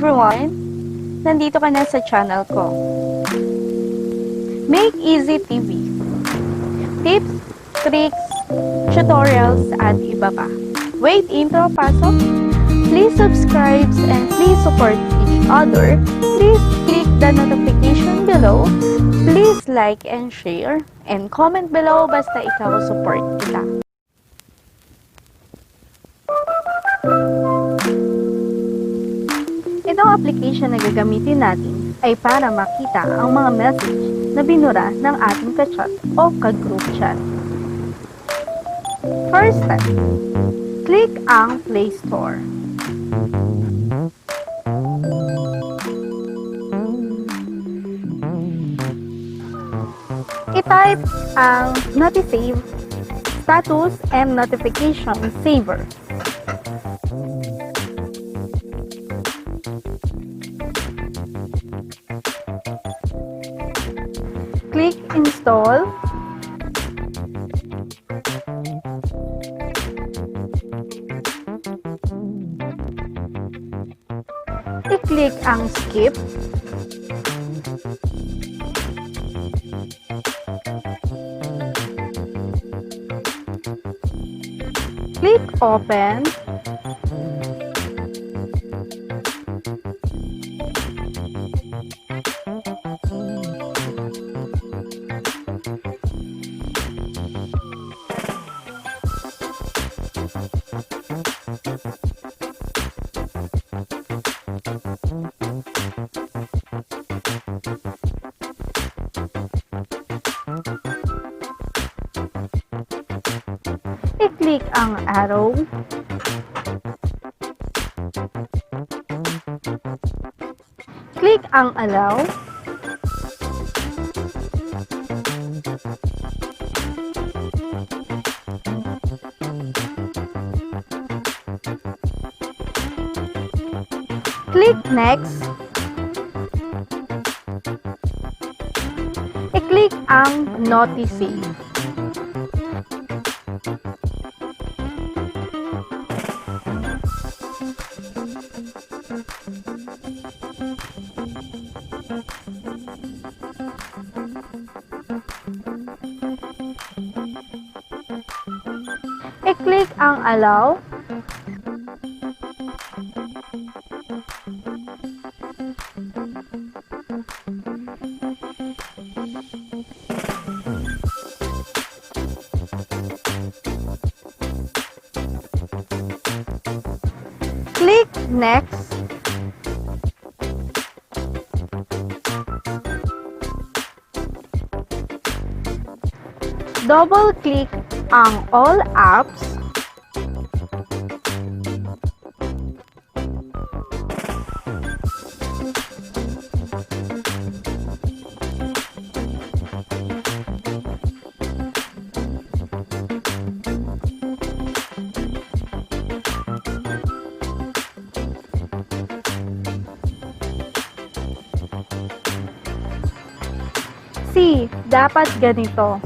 everyone! Nandito ka na sa channel ko. Make Easy TV. Tips, tricks, tutorials, at iba pa. Wait, intro, pasok? Please subscribe and please support each other. Please click the notification below. Please like and share. And comment below basta ikaw support kita. Itong application na gagamitin natin ay para makita ang mga message na binura ng ating ka-chat o ka-group chat. First step, click ang Play Store. I-type ang Notisave, Status, and Notification Saver. Click Install. I-click ang Skip. Click Open. I-click ang arrow. Click ang Allow. Click Next. I-click ang Notisave. I-click ang Allow. Click Next. Double-click ang All Apps. C. Dapat ganito.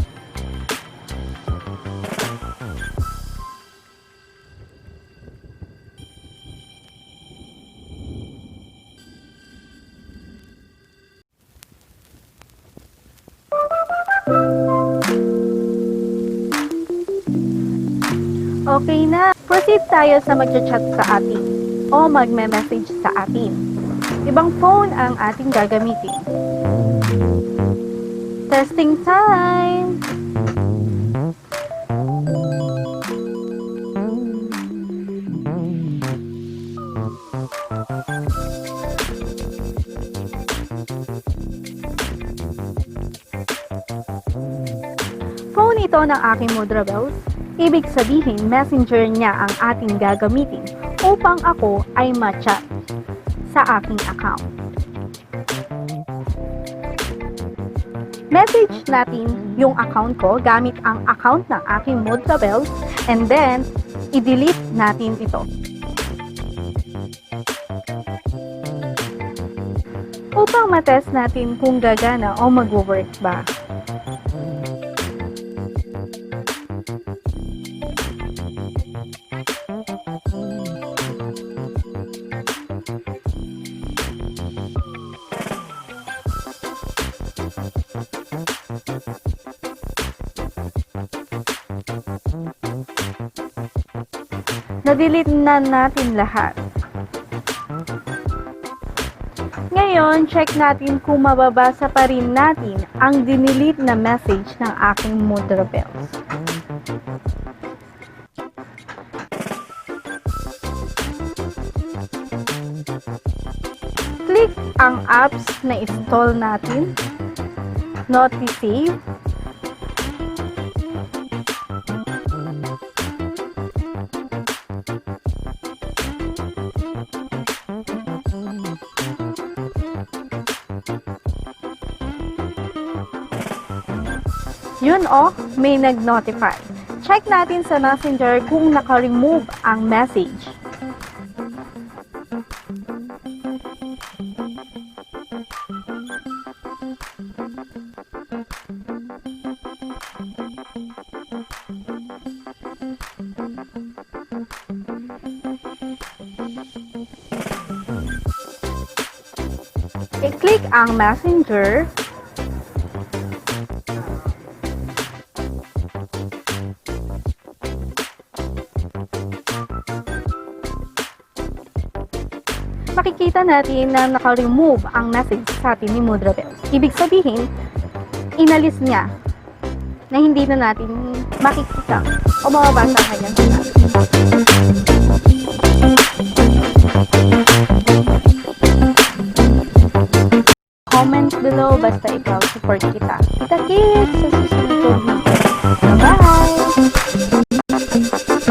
Okay na. Proceed tayo sa mag-chat sa atin o magme-message sa atin. Ibang phone ang ating gagamitin. Testing time! Phone ito ng aking Mudra Bells. Ibig sabihin, messenger niya ang ating gagamitin upang ako ay ma-chat sa aking account. Message natin yung account ko gamit ang account ng aking Mudra Bells and then i-delete natin ito. Upang matest natin kung gagana o mag-work ba. Na-delete na natin lahat. Ngayon, check natin kung mababasa pa rin natin ang dinidelete na message ng aking Moodle Bells. Click ang apps na install natin. Notisave. Yun may nag-notify. Check natin sa Messenger kung naka-remove ang message. I-click ang Messenger. Makikita natin na naka-remove ang message sa atin ni Moodle Bells. Ibig sabihin, inalis niya na hindi na natin makikita o mababasa kanyang sinabi. Comment below basta ikaw support kita. Kita-kits sa susunod.